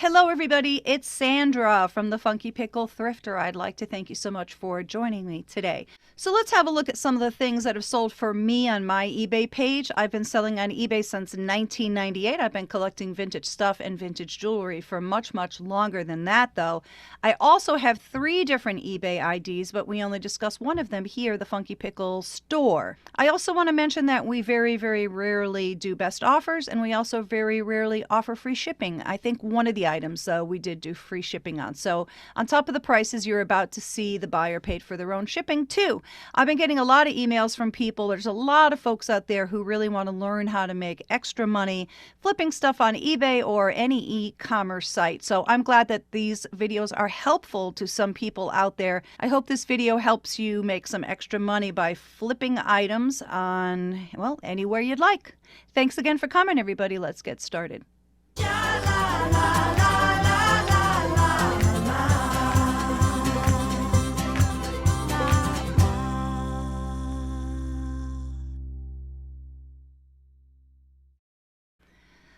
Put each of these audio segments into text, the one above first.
Hello everybody, it's Sandra from the Funky Pickle Thrifter. I'd like to thank you so much for joining me today. So let's have a look at some of the things that have sold for me on my eBay page. I've been selling on eBay since 1998. I've been collecting vintage stuff and vintage jewelry for much longer than that though. I also have 3 different eBay IDs, but we only discuss one of them here, the Funky Pickle store. I also want to mention that we very rarely do best offers, and we also very rarely offer free shipping. I think one of the items we did do free shipping on. So on top of the prices you're about to see, the buyer paid for their own shipping too. I've been getting a lot of emails from people. There's a lot of folks out there who really want to learn how to make extra money flipping stuff on eBay or any e-commerce site. So I'm glad that these videos are helpful to some people out there. I hope this video helps you make some extra money by flipping items on, well, anywhere you'd like. Thanks again for coming, everybody. Let's get started.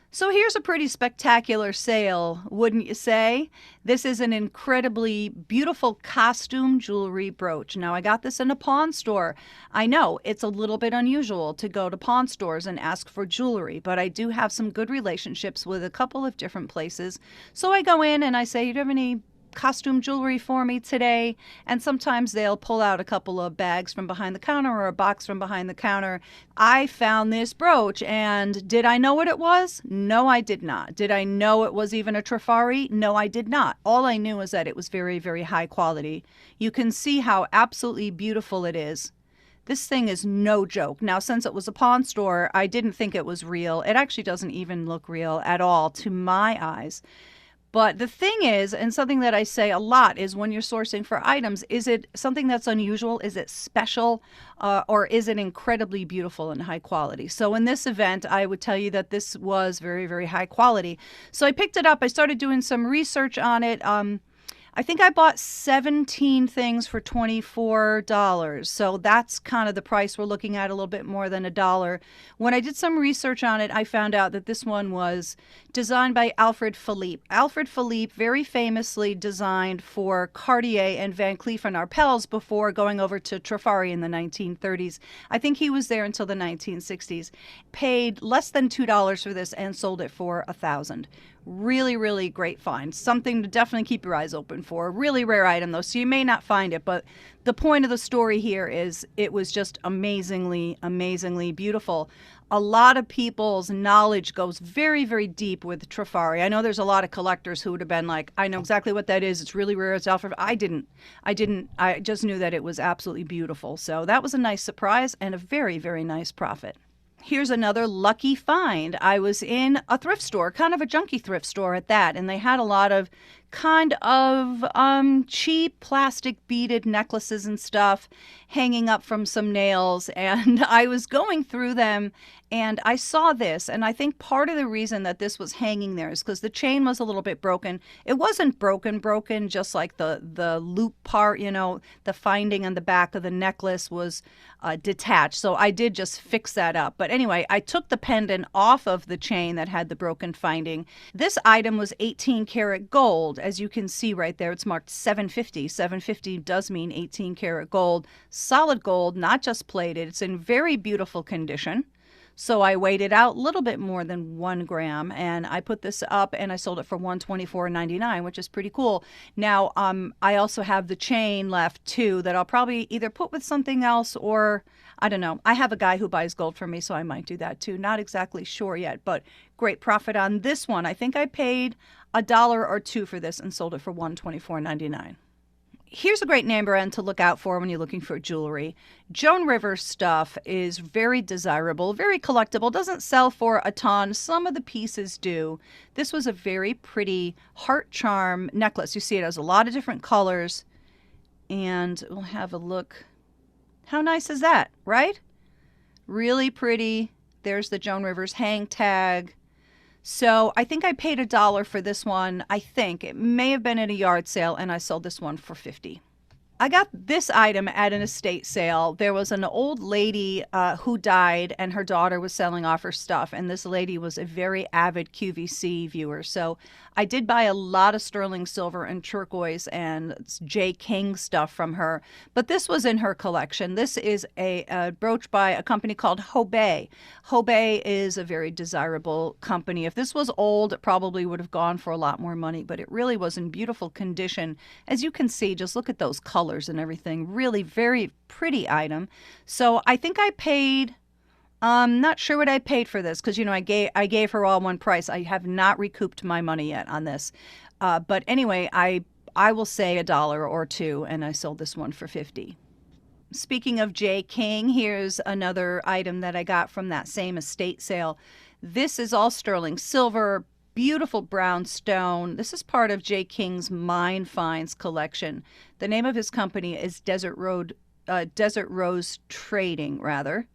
So here's a pretty spectacular sale, wouldn't you say? This is an incredibly beautiful costume jewelry brooch. Now, I got this in a pawn store. I know it's a little bit unusual to go to pawn stores and ask for jewelry, but I do have some good relationships with a couple of different places. So I go in and I say, do you have any costume jewelry for me today? And sometimes they'll pull out a couple of bags from behind the counter or a box from behind the counter. I found this brooch, and did I know what it was? No, I did not. Did I know it was even a Trifari? No, I did not. All I knew is that it was very high quality. You can see how absolutely beautiful it is. This thing is no joke. Now, since it was a pawn store, I didn't think it was real. It actually doesn't even look real at all to my eyes. But the thing is, and something that I say a lot, is when you're sourcing for items, is it something that's unusual? Is it special? Or is it incredibly beautiful and high quality? So in this event, I would tell you that this was very high quality. So I picked it up. I started doing some research on it. I think I bought 17 things for $24. So that's kind of the price we're looking at, a little bit more than $1. When I did some research on it, I found out that this one was designed by Alfred Philippe. Alfred Philippe very famously designed for Cartier and Van Cleef & Arpels before going over to Trifari in the 1930s. I think he was there until the 1960s. Paid less than $2 for this and sold it for $1,000. Really great find. Something to definitely keep your eyes open for. A really rare item though, so you may not find it, but the point of the story here is it was just amazingly beautiful. A lot of people's knowledge goes very deep with Trifari. I know there's a lot of collectors who would have been like, I know exactly what that is. It's really rare. It's Alfred. I didn't. I just knew that it was absolutely beautiful. So that was a nice surprise and a very nice profit. Here's another lucky find. I was in a thrift store, kind of a junky thrift store at that, and they had a lot of kind of cheap plastic beaded necklaces and stuff hanging up from some nails, and I was going through them and I saw this, and I think part of the reason that this was hanging there is because the chain was a little bit broken. It wasn't broken, just like the loop part, you know, the finding on the back of the necklace was detached. So I did just fix that up. But anyway, I took the pendant off of the chain that had the broken finding. This item was 18 karat gold. As you can see right there, it's marked 750. 750 does mean 18 karat gold. Solid gold, not just plated. It's in very beautiful condition. So I weighed it out a little bit more than 1 gram, and I put this up and I sold it for $124.99, which is pretty cool. Now, I also have the chain left too that I'll probably either put with something else or, I don't know. I have a guy who buys gold for me, so I might do that too. Not exactly sure yet, but great profit on this one. I think I paid $1 or $2 for this and sold it for $124.99. Here's a great name brand to look out for when you're looking for jewelry. Joan Rivers stuff is very desirable, very collectible, doesn't sell for a ton. Some of the pieces do. This was a very pretty heart charm necklace. You see it has a lot of different colors, and we'll have a look. How nice is that, right? Really pretty. There's the Joan Rivers hang tag. So I think I paid $1 for this one. I think it may have been at a yard sale, and I sold this one for $50. I got this item at an estate sale. There was an old lady who died, and her daughter was selling off her stuff. And this lady was a very avid QVC viewer. So I did buy a lot of sterling silver and turquoise and J. King stuff from her. But this was in her collection. This is a brooch by a company called Hobey. Hobey is a very desirable company. If this was old, it probably would have gone for a lot more money, but it really was in beautiful condition. As you can see, just look at those colors and everything. Really very pretty item. So I think I paid, not sure what I paid for this because, you know, I gave her all one price. I have not recouped my money yet on this. But anyway, I will say $1 or $2, and I sold this one for 50. Speaking of J. King, here's another item that I got from that same estate sale. This is all sterling silver, beautiful brown stone. This is part of J. King's Mine Finds collection. The name of his company is Desert Rose Trading, rather.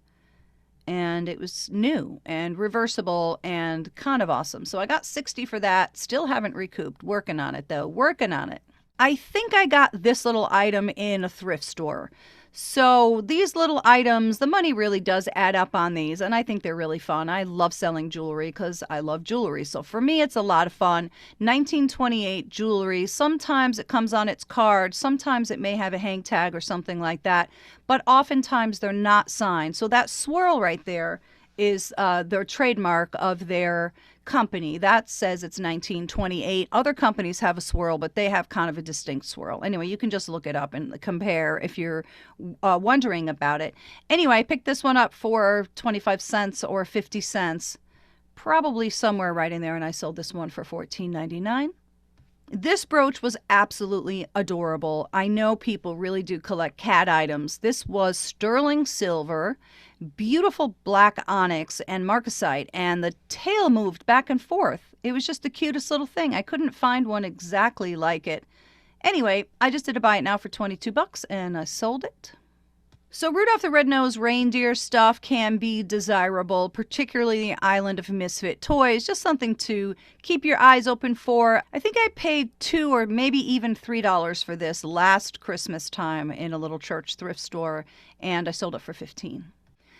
And it was new and reversible and kind of awesome. So I got 60 for that. Still haven't recouped. Working on it, though. Working on it. I think I got this little item in a thrift store. So these little items, the money really does add up on these, and I think they're really fun. I love selling jewelry because I love jewelry. So for me, it's a lot of fun. 1928 jewelry. Sometimes it comes on its card. Sometimes it may have a hang tag or something like that. But oftentimes they're not signed. So that swirl right there is their trademark of their company. That says it's 1928. Other companies have a swirl, but they have kind of a distinct swirl. Anyway, you can just look it up and compare if you're wondering about it. Anyway, I picked this one up for 25 cents or 50 cents, probably somewhere right in there, and I sold this one for $14.99. This brooch was absolutely adorable. I know people really do collect cat items. This was sterling silver, beautiful black onyx and marcasite, and the tail moved back and forth. It was just the cutest little thing. I couldn't find one exactly like it. Anyway, I just did a buy it now for 22 bucks and I sold it. So Rudolph the Red-Nosed Reindeer stuff can be desirable, particularly the Island of Misfit Toys, just something to keep your eyes open for. I think I paid $2 or maybe even $3 for this last Christmas time in a little church thrift store, and I sold it for $15.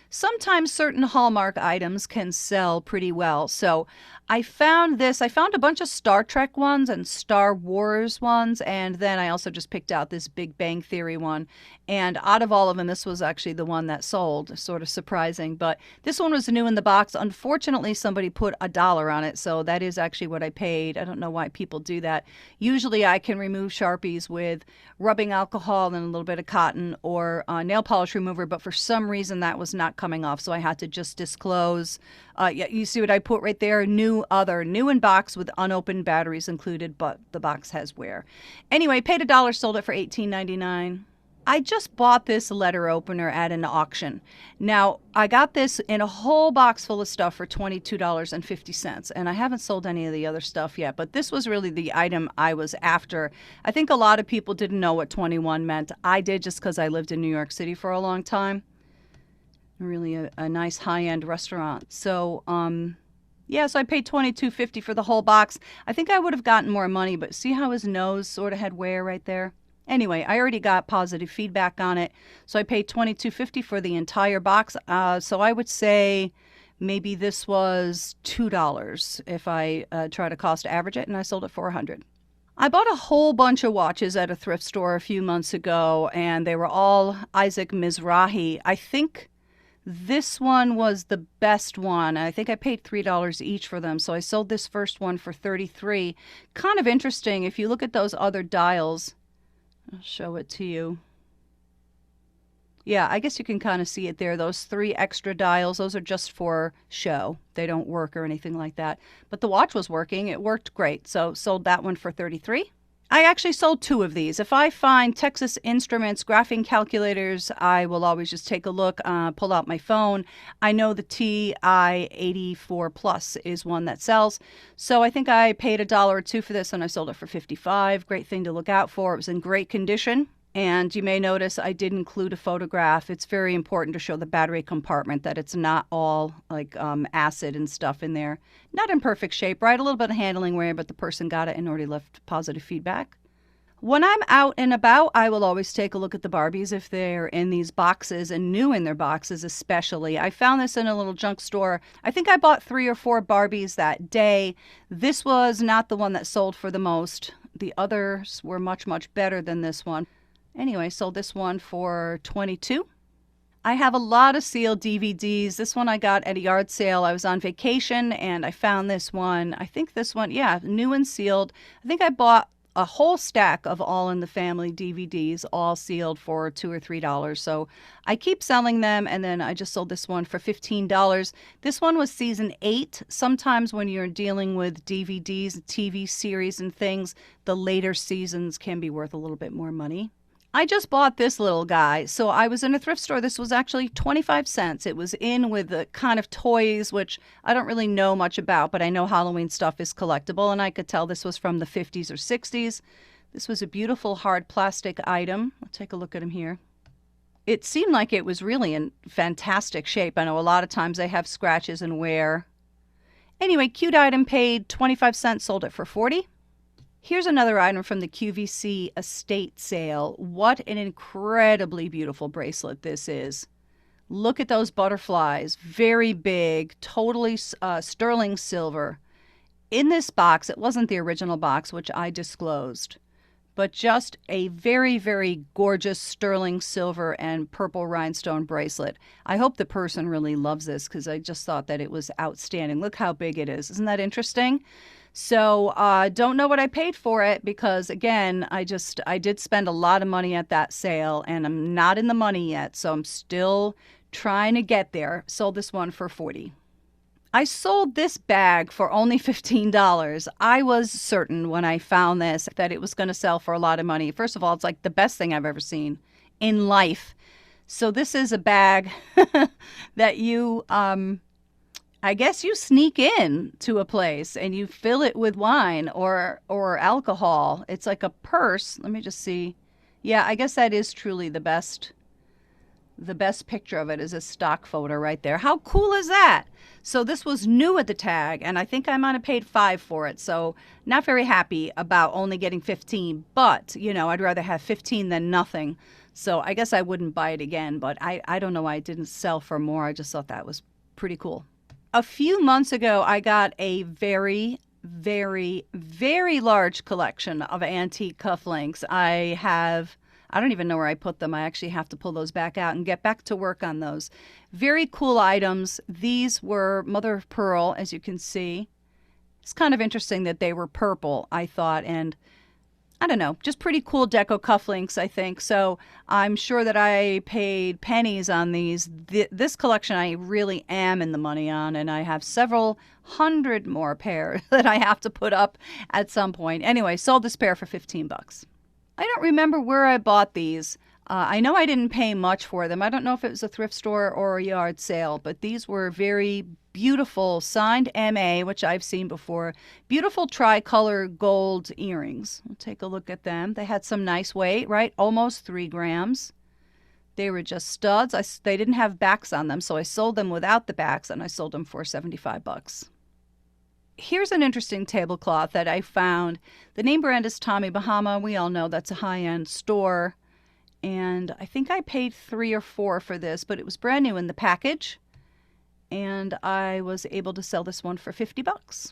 Sometimes certain Hallmark items can sell pretty well. So I found this. I found a bunch of Star Trek ones and Star Wars ones, and then I also just picked out this Big Bang Theory one. And out of all of them, this was actually the one that sold. Sort of surprising. But this one was new in the box. Unfortunately, somebody put $1 on it, so that is actually what I paid. I don't know why people do that. Usually I can remove Sharpies with rubbing alcohol and a little bit of cotton or nail polish remover, but for some reason that was not coming off, so I had to just disclose. Yeah, you see what I put right there? New in box with unopened batteries included, but the box has wear. Anyway, paid $1, sold it for $18.99. I just bought this letter opener at an auction. Now, I got this in a whole box full of stuff for $22.50, and I haven't sold any of the other stuff yet, but this was really the item I was after. I think a lot of people didn't know what 21 meant. I did just because I lived in New York City for a long time. Really a nice high-end restaurant. So, yeah, so I paid $22.50 for the whole box. I think I would have gotten more money, but see how his nose sort of had wear right there? Anyway, I already got positive feedback on it, so I paid $22.50 for the entire box. So I would say maybe this was $2 if I try to cost average it, and I sold it for $100. I bought a whole bunch of watches at a thrift store a few months ago, and they were all Isaac Mizrahi. I think this one was the best one. I think I paid $3 each for them, so I sold this first one for $33. Kind of interesting. If you look at those other dials, I'll show it to you. Yeah, I guess you can kind of see it there. Those 3 extra dials, those are just for show. They don't work or anything like that. But the watch was working. It worked great. So sold that one for $33. I actually sold 2 of these. If I find Texas Instruments graphing calculators, I will always just take a look, pull out my phone. I know the TI-84 Plus is one that sells. So I think I paid $1 or $2 for this, and I sold it for $55. Great thing to look out for. It was in great condition. And you may notice I did include a photograph. It's very important to show the battery compartment, that it's not all like acid and stuff in there. Not in perfect shape, right? A little bit of handling wear, but the person got it and already left positive feedback. When I'm out and about, I will always take a look at the Barbies if they're in these boxes and new in their boxes especially. I found this in a little junk store. I think I bought 3 or 4 Barbies that day. This was not the one that sold for the most. The others were much, much better than this one. Anyway, sold this one for $22. I have a lot of sealed DVDs. This one I got at a yard sale. I was on vacation and I found this one. I think this one, yeah, new and sealed. I think I bought a whole stack of All in the Family DVDs, all sealed for $2 or $3. So I keep selling them, and then I just sold this one for $15. This one was season 8. Sometimes when you're dealing with DVDs, TV series and things, the later seasons can be worth a little bit more money. I just bought this little guy. So I was in a thrift store. This was actually 25 cents. It was in with the kind of toys, which I don't really know much about, but I know Halloween stuff is collectible, and I could tell this was from the 50s or 60s. This was a beautiful hard plastic item. Let's take a look at him here. It seemed like it was really in fantastic shape. I know a lot of times they have scratches and wear. Anyway, cute item, paid 25 cents, sold it for 40. Here's another item from the QVC estate sale. What an incredibly beautiful bracelet this is. Look at those butterflies. Very big, totally sterling silver. In this box, it wasn't the original box, which I disclosed, but just a very, very gorgeous sterling silver and purple rhinestone bracelet. I hope the person really loves this because I just thought that it was outstanding. Look how big it is. Isn't that interesting? So don't know what I paid for it because, again, I did spend a lot of money at that sale, and I'm not in the money yet, so I'm still trying to get there. Sold this one for $40. I sold this bag for only $15. I was certain when I found this that it was going to sell for a lot of money. First of all, it's like the best thing I've ever seen in life. So this is a bag that you... I guess you sneak in to a place and you fill it with wine or alcohol. It's like a purse. Let me just see. Yeah, I guess that is truly the best picture of it is a stock photo right there. How cool is that? So this was new at the tag, and I think I might have paid $5 for it. So not very happy about only getting $15, but I'd rather have $15 than nothing. So I guess I wouldn't buy it again, but I don't know why it didn't sell for more. I just thought that was pretty cool. A few months ago, I got a very, very, very large collection of antique cufflinks. I don't even know where I put them. I actually have to pull those back out and get back to work on those. Very cool items. These were mother of pearl, as you can see. It's kind of interesting that they were purple, I thought, and I don't know, just pretty cool deco cufflinks, I think. So I'm sure that I paid pennies on these. This collection I really am in the money on, and I have several hundred more pairs that I have to put up at some point. Anyway, sold this pair for $15. I don't remember where I bought these. I know I didn't pay much for them. I don't know if it was a thrift store or a yard sale, but these were very beautiful signed MA, which I've seen before. Beautiful tricolor gold earrings. We'll take a look at them. They had some nice weight, right? Almost 3 grams. They were just studs. They didn't have backs on them, so I sold them without the backs, and I sold them for $75. Here's an interesting tablecloth that I found. The name brand is Tommy Bahama. We all know that's a high-end store. And I think I paid $3 or $4 for this, but it was brand new in the package. And I was able to sell this one for $50.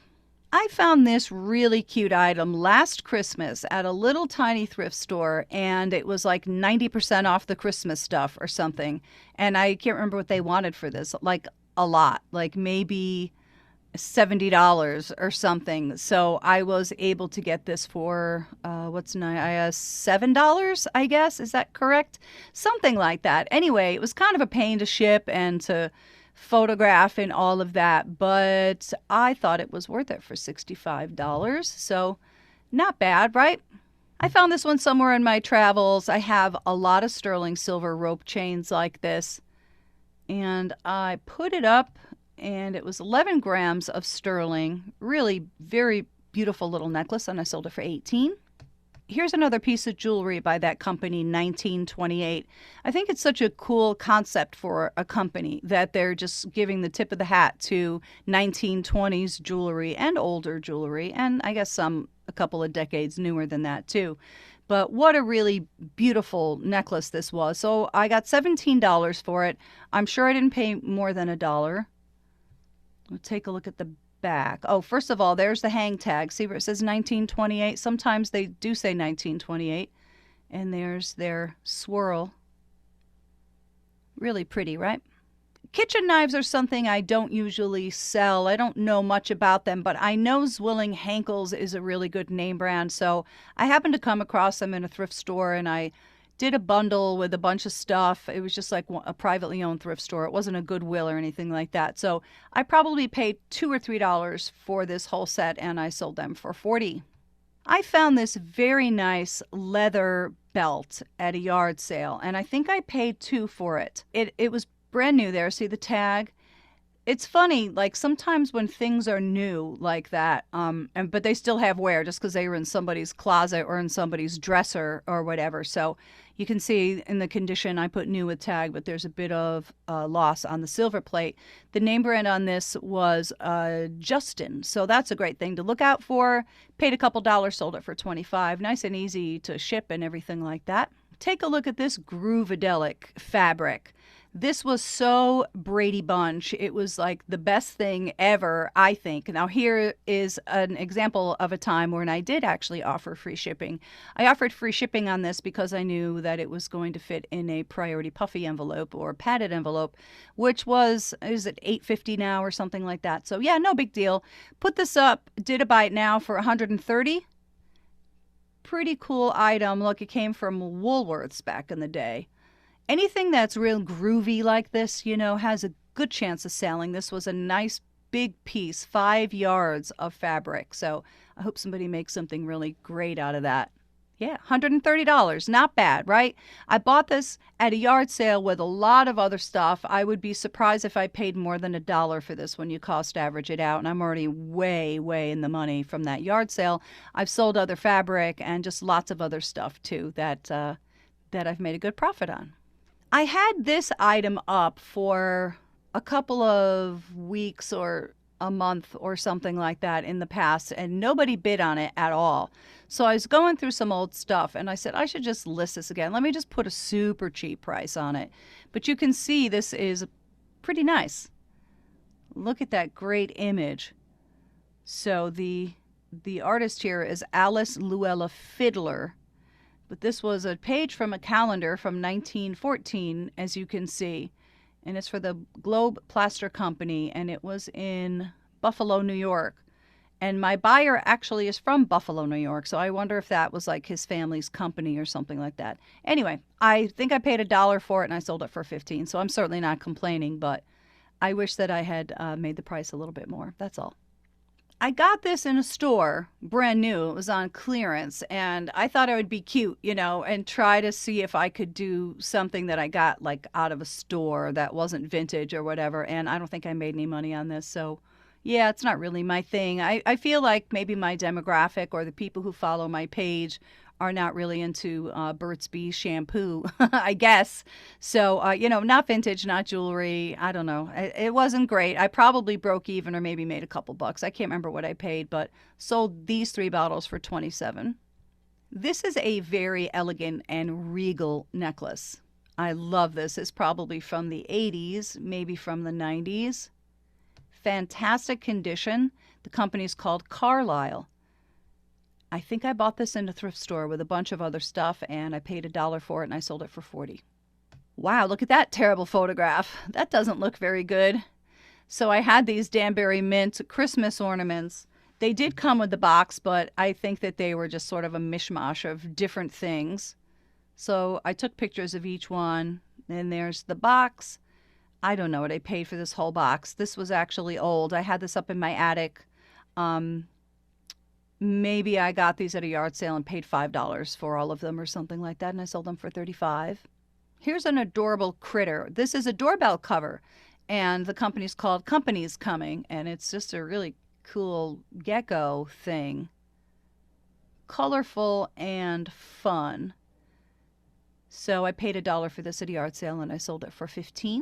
I found this really cute item last Christmas at a little tiny thrift store, and it was like 90% off the Christmas stuff or something. And I can't remember what they wanted for this, like a lot, like maybe $70 or something. So I was able to get this for $7, I guess. Is that correct? Something like that. Anyway, it was kind of a pain to ship and to photograph and all of that, but I thought it was worth it for $65. So not bad, right? I found this one somewhere in my travels. I have a lot of sterling silver rope chains like this, and I put it up, and it was 11 grams of sterling. Really very beautiful little necklace, and I sold it for $18. Here's another piece of jewelry by that company, 1928. I think it's such a cool concept for a company that they're just giving the tip of the hat to 1920s jewelry and older jewelry, and I guess a couple of decades newer than that too. But what a really beautiful necklace this was. So I got $17 for it. I'm sure I didn't pay more than $1. We'll take a look at the back. Oh, first of all, there's the hang tag. See where it says 1928? Sometimes they do say 1928. And there's their swirl. Really pretty, right? Kitchen knives are something I don't usually sell. I don't know much about them, but I know Zwilling Henkel's is a really good name brand. So I happened to come across them in a thrift store, and I did a bundle with a bunch of stuff. It was just like a privately owned thrift store. It wasn't a Goodwill or anything like that. So I probably paid $2 or $3 for this whole set, and I sold them for $40. I found this very nice leather belt at a yard sale, and I think I paid $2 for it. It was brand new there. See the tag? It's funny, like sometimes when things are new like that, but they still have wear just because they were in somebody's closet or in somebody's dresser or whatever. So you can see in the condition I put new with tag, but there's a bit of loss on the silver plate. The name brand on this was Justin, so that's a great thing to look out for. Paid a couple dollars, sold it for $25. Nice and easy to ship and everything like that. Take a look at this Groovedelic fabric. This was so Brady Bunch. It was like the best thing ever, I think. Now, here is an example of a time when I did actually offer free shipping. I offered free shipping on this because I knew that it was going to fit in a priority puffy envelope or padded envelope, which was, is it $8.50 now or something like that? So yeah, no big deal. Put this up, did a buy it now for $130. Pretty cool item. Look, it came from Woolworths back in the day. Anything that's real groovy like this, you know, has a good chance of selling. This was a nice big piece, 5 yards of fabric. So I hope somebody makes something really great out of that. Yeah, $130. Not bad, right? I bought this at a yard sale with a lot of other stuff. I would be surprised if I paid more than $1 for this when you cost average it out. And I'm already way, way in the money from that yard sale. I've sold other fabric and just lots of other stuff too that I've made a good profit on. I had this item up for a couple of weeks or a month or something like that in the past, and nobody bid on it at all. So I was going through some old stuff, and I said, I should just list this again. Let me just put a super cheap price on it. But you can see this is pretty nice. Look at that great image. So the artist here is Alice Luella Fiddler. But this was a page from a calendar from 1914, as you can see. And it's for the Globe Plaster Company, and it was in Buffalo, New York. And my buyer actually is from Buffalo, New York, so I wonder if that was like his family's company or something like that. Anyway, I think I paid $1 for it, and I sold it for $15, so I'm certainly not complaining, but I wish that I had made the price a little bit more. That's all. I got this in a store, brand new. It was on clearance, and I thought it would be cute, you know, and try to see if I could do something that I got like out of a store that wasn't vintage or whatever, and I don't think I made any money on this, so yeah, it's not really my thing. I feel like maybe my demographic or the people who follow my page are not really into Burt's Bees shampoo, I guess. So, you know, not vintage, not jewelry. I don't know. It wasn't great. I probably broke even or maybe made a couple bucks. I can't remember what I paid, but sold these 3 bottles for $27. This is a very elegant and regal necklace. I love this. It's probably from the 80s, maybe from the 90s. Fantastic condition. The company's called Carlisle. I think I bought this in a thrift store with a bunch of other stuff, and I paid $1 for it, and I sold it for $40. Wow, look at that terrible photograph. That doesn't look very good. So I had these Danbury Mint Christmas ornaments. They did come with the box, but I think that they were just sort of a mishmash of different things. So I took pictures of each one, and there's the box. I don't know what I paid for this whole box. This was actually old. I had this up in my attic. Maybe I got these at a yard sale and paid $5 for all of them or something like that, and I sold them for $35. Here's an adorable critter. This is a doorbell cover, and the company's called Company's Coming, and it's just a really cool gecko thing. Colorful and fun. So I paid $1 for this at a yard sale, and I sold it for $15.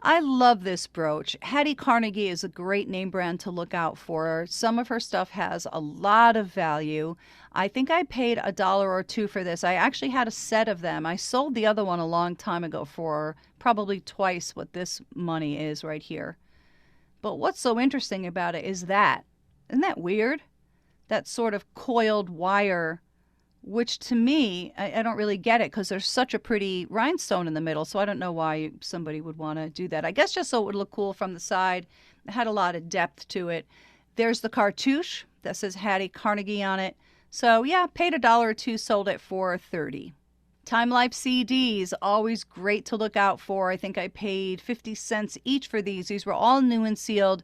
I love this brooch. Hattie Carnegie is a great name brand to look out for. Some of her stuff has a lot of value. I think I paid $1 or $2 for this. I actually had a set of them. I sold the other one a long time ago for probably twice what this money is right here. But what's so interesting about it is that, isn't that weird? That sort of coiled wire, which to me, I don't really get it because there's such a pretty rhinestone in the middle. So I don't know why somebody would want to do that. I guess just so it would look cool from the side. It had a lot of depth to it. There's the cartouche that says Hattie Carnegie on it. So yeah, paid $1 or $2, sold it for $30. Time Life CDs, always great to look out for. I think I paid 50 cents each for these. These were all new and sealed.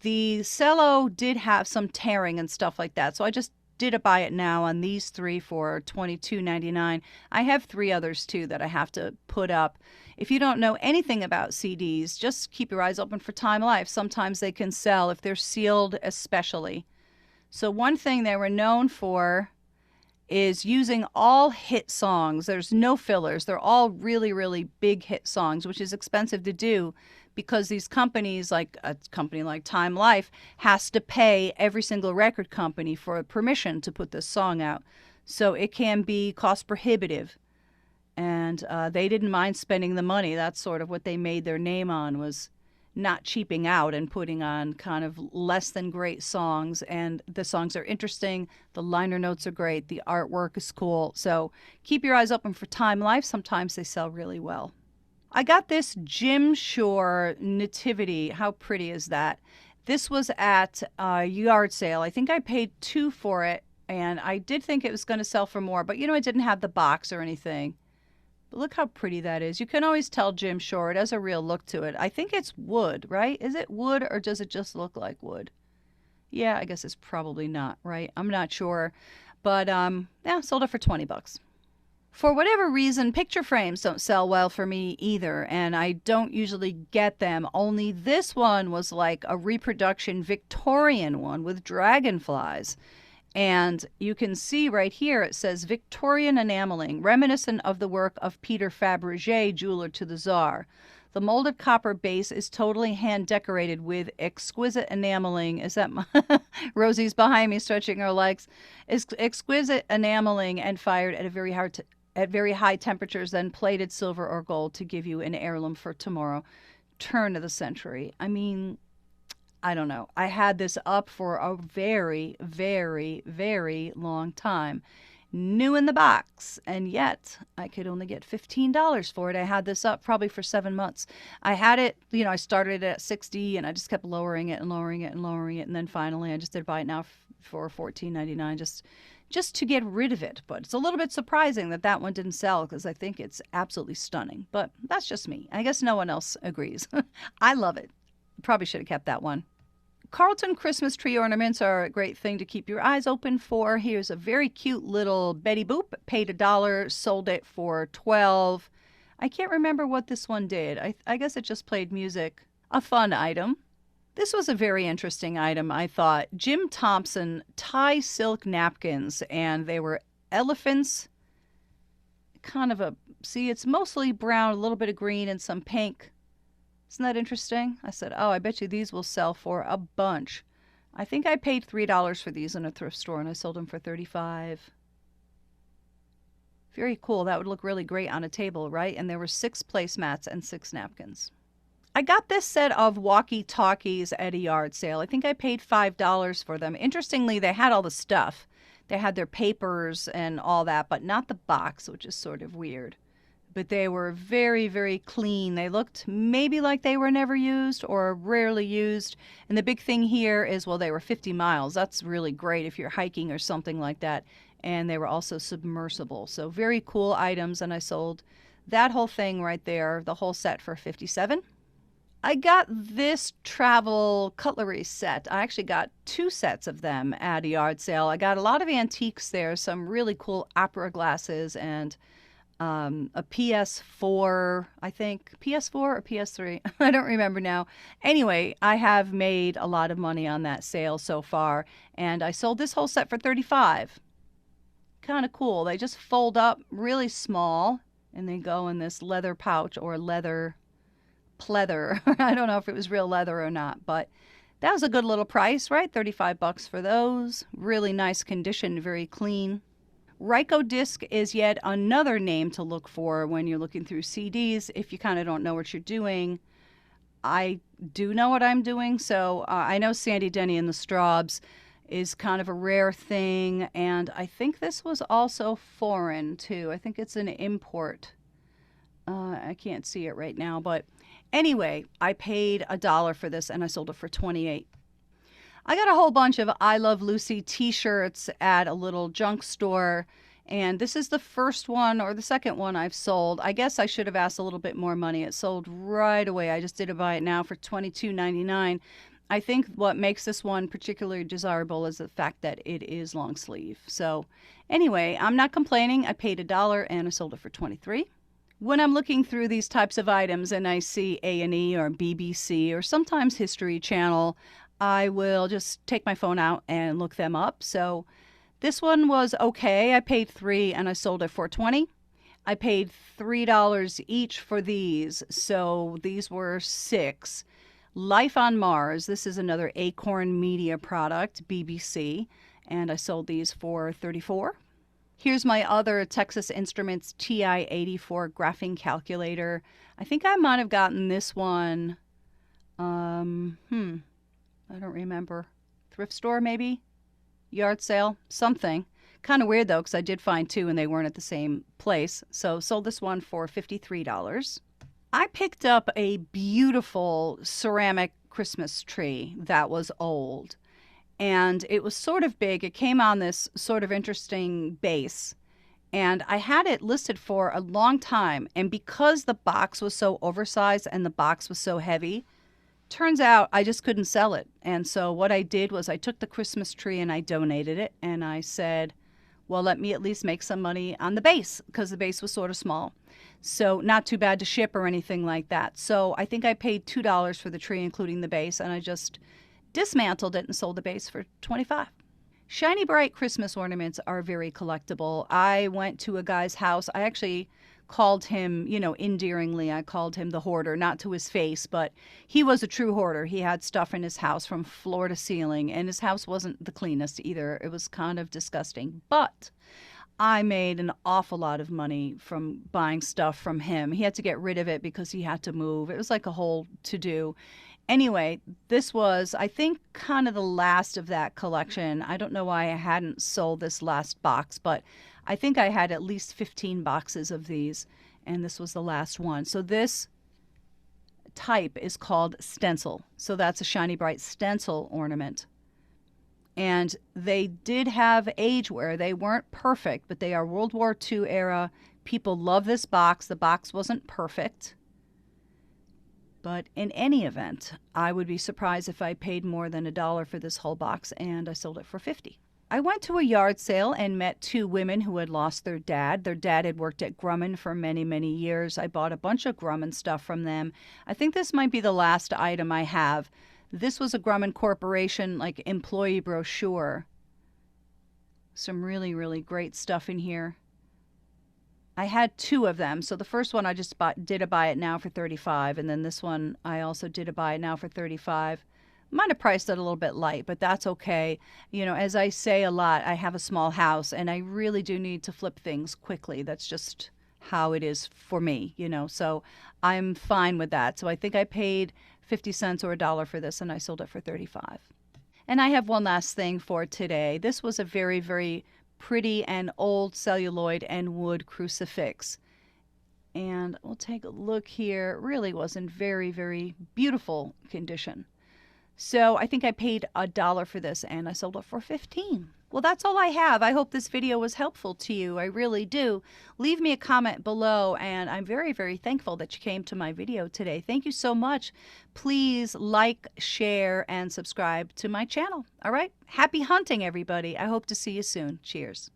The cello did have some tearing and stuff like that, so I just did a buy it now on these three for $22.99. I have 3 others too that I have to put up. If you don't know anything about CDs, just keep your eyes open for Time Life. Sometimes they can sell if they're sealed especially. So one thing they were known for is using all hit songs. There's no fillers. They're all really, really big hit songs, which is expensive to do because these companies, like a company like Time Life, has to pay every single record company for permission to put this song out. So it can be cost prohibitive. And they didn't mind spending the money. That's sort of what they made their name on, was not cheaping out and putting on kind of less than great songs. And the songs are interesting. The liner notes are great. The artwork is cool. So keep your eyes open for Time Life. Sometimes they sell really well. I got this Jim Shore Nativity. How pretty is that? This was at a yard sale. I think I paid $2 for it, and I did think it was going to sell for more, but it didn't have the box or anything. But look how pretty that is. You can always tell Jim Shore. It has a real look to it. I think it's wood, right? Is it wood or does it just look like wood? Yeah, I guess it's probably not, right? I'm not sure. But yeah, sold it for $20. For whatever reason, picture frames don't sell well for me either, and I don't usually get them. Only this one was like a reproduction Victorian one with dragonflies. And you can see right here it says Victorian enameling, reminiscent of the work of Peter Fabergé, jeweler to the Tsar. The molded copper base is totally hand decorated with exquisite enameling. Is that my Rosie's behind me stretching her legs? Is exquisite enameling and fired at very high temperatures, then plated silver or gold to give you an heirloom for tomorrow. Turn of the century. I mean, I don't know. I had this up for a very, very, very long time. New in the box, and yet I could only get $15 for it. I had this up probably for 7 months. I had it, I started at 60 and I just kept lowering it and lowering it and lowering it. And then finally I just did buy it now for $14.99 just to get rid of it. But it's a little bit surprising that that one didn't sell because I think it's absolutely stunning. But that's just me. I guess no one else agrees. I love it. Probably should have kept that one. Carlton Christmas tree ornaments are a great thing to keep your eyes open for. Here's a very cute little Betty Boop. Paid $1, sold it for $12. I can't remember what this one did. I guess it just played music. A fun item. This was a very interesting item, I thought. Jim Thompson tie silk napkins, and they were elephants. Kind of it's mostly brown, a little bit of green, and some pink. Isn't that interesting? I said, oh, I bet you these will sell for a bunch. I think I paid $3 for these in a thrift store, and I sold them for $35. Very cool. That would look really great on a table, right? And there were 6 placemats and 6 napkins. I got this set of walkie-talkies at a yard sale. I think I paid $5 for them. Interestingly, they had all the stuff. They had their papers and all that, but not the box, which is sort of weird. But they were very, very clean. They looked maybe like they were never used or rarely used. And the big thing here is, well, they were 50 miles. That's really great if you're hiking or something like that. And they were also submersible. So very cool items. And I sold that whole thing right there, the whole set, for $57. I got this travel cutlery set. I actually got 2 sets of them at a yard sale. I got a lot of antiques there, some really cool opera glasses, and a PS4, I think. PS4 or PS3? I don't remember now. Anyway, I have made a lot of money on that sale so far, and I sold this whole set for $35. Kind of cool. They just fold up really small, and they go in this leather pouch or leather pleather. I don't know if it was real leather or not, but that was a good little price, right? 35 bucks for those. Really nice condition, very clean. Ryko disc is yet another name to look for when you're looking through CDs if you kind of don't know what you're doing. I do know what I'm doing, so I know Sandy Denny and the Straubs is kind of a rare thing, and I think this was also foreign too. I think it's an import. I can't see it right now, but anyway, I paid $1 for this and I sold it for 28. I got a whole bunch of I Love Lucy t-shirts at a little junk store, and this is the first one or the second one I've sold. I guess I should have asked a little bit more money. It sold right away. I just did buy it now for $22.99. I think what makes this one particularly desirable is the fact that it is long sleeve. So anyway, I'm not complaining. I paid $1 and I sold it for 23. When I'm looking through these types of items and I see A&E or BBC or sometimes History Channel, I will just take my phone out and look them up. So this one was okay. I paid $3 and I sold it for $20. I paid $3 each for these, so these were $6. Life on Mars. This is another Acorn Media product, BBC, and I sold these for $34. Here's my other Texas Instruments TI-84 graphing calculator. I think I might have gotten this one, I don't remember. Thrift store maybe? Yard sale? Something. Kind of weird though, because I did find two and they weren't at the same place. So sold this one for $53. I picked up a beautiful ceramic Christmas tree that was old. And it was sort of big. It came on this sort of interesting base. And I had it listed for a long time. And because the box was so oversized and the box was so heavy, turns out I just couldn't sell it. And so what I did was I took the Christmas tree and I donated it. And I said, well, let me at least make some money on the base, because the base was sort of small. So not too bad to ship or anything like that. So I think I paid $2 for the tree, including the base. And I just dismantled it and sold the base for $25. Shiny bright Christmas ornaments are very collectible. I went to a guy's house. I actually called him, endearingly, I called him the hoarder, not to his face, but he was a true hoarder. He had stuff in his house from floor to ceiling, and his house wasn't the cleanest either. It was kind of disgusting. But I made an awful lot of money from buying stuff from him. He had to get rid of it because he had to move. It was like a whole to-do. Anyway, this was, I think, kind of the last of that collection. I don't know why I hadn't sold this last box, but I think I had at least 15 boxes of these, and this was the last one. So this type is called stencil. So that's a shiny bright stencil ornament. And they did have age wear. They weren't perfect, but they are World War II era. People love this box. The box wasn't perfect. But in any event, I would be surprised if I paid more than $1 for this whole box, and I sold it for $50. I went to a yard sale and met two women who had lost their dad. Their dad had worked at Grumman for many, many years. I bought a bunch of Grumman stuff from them. I think this might be the last item I have. This was a Grumman Corporation, like, employee brochure. Some really, really great stuff in here. I had two of them. So the first one I just did a buy it now for $35, and then this one I also did a buy it now for $35. Might have priced it a little bit light, but that's okay. As I say a lot, I have a small house and I really do need to flip things quickly. That's just how it is for me, so I'm fine with that. So I think I paid 50 cents or $1 for this, and I sold it for $35. And I have one last thing for today. This was a very, very pretty and old celluloid and wood crucifix. And we'll take a look here. It really was in very, very beautiful condition. So I think I paid $1 for this, and I sold it for $15. Well, that's all I have. I hope this video was helpful to you. I really do. Leave me a comment below, and I'm very, very thankful that you came to my video today. Thank you so much. Please like, share, and subscribe to my channel. All right? Happy hunting, everybody. I hope to see you soon. Cheers.